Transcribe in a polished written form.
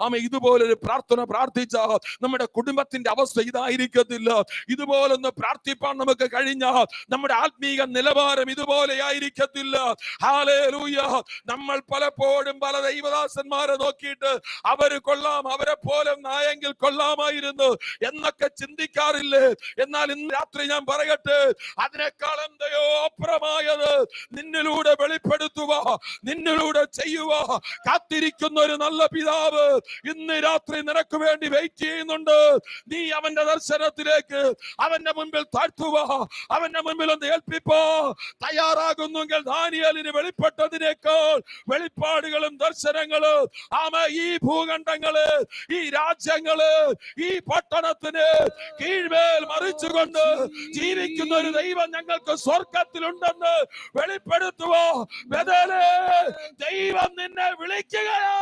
ആമേ, ഇതുപോലൊരു പ്രാർത്ഥന പ്രാർത്ഥിച്ച നമ്മുടെ കുടുംബത്തിന്റെ അവസ്ഥ ഇതായിരിക്കത്തില്ല. ഇതുപോലൊന്ന് പ്രാർത്ഥിപ്പാൻ നമുക്ക് കഴിഞ്ഞാൽ നമ്മുടെ ആത്മീക നിലവാരം ഇതുപോലെ ആയിരിക്കത്തില്ല. ഹല്ലേലൂയ. നമ്മൾ പലപ്പോഴും പല ദൈവദാസന്മാരെ നോക്കിയിട്ട് അവര് കൊള്ളാം, അവരെ പോലെ നായെങ്കിൽ കൊള്ളാമായിരുന്നു എന്നൊക്കെ ചിന്തിക്കാറില്ലേ? എന്നാൽ ഇന്ന് രാത്രി ഞാൻ പറയട്ടെ, അതിനേക്കാൾ എന്തയോ അപ്പുറമായത് നിന്നിലൂടെ വെളിപ്പെടുത്തുക, നിന്നിലൂടെ ചെയ്യുക കാത്തിരിക്കുന്ന ഒരു നല്ല പിതാവ് ഇന്ന് രാത്രി നിനക്ക് വേണ്ടി വെയിറ്റ് ചെയ്യുന്നുണ്ട്. നീ അവന്റെ ദർശനത്തിലേക്ക് അവന്റെ മുൻപിൽ താഴ്ത്തുക, അവന്റെ മുൻപിൽ ഒന്ന് ഏൽപ്പിപ്പോ തയ്യാറാകുന്നെങ്കിൽ ദാനിയേലിന് വെളിപ്പെട്ടതിനേക്കാൾ വെളിപ്പാടുകളും ദർശനങ്ങളും ഈ ഭൂഖണ്ഡങ്ങള്, ഈ രാജ്യങ്ങള്, ഈ പട്ടണത്തിന് കീഴ്മേൽ മറിച്ചുകൊണ്ട് ജീവിക്കുന്ന ഒരു ദൈവം ഞങ്ങൾക്ക് സ്വർഗത്തിലുണ്ടെന്ന് വെളിപ്പെടുത്തുവോ. ബദലേ ദൈവം നിന്നെ വിളിക്കുകയോ.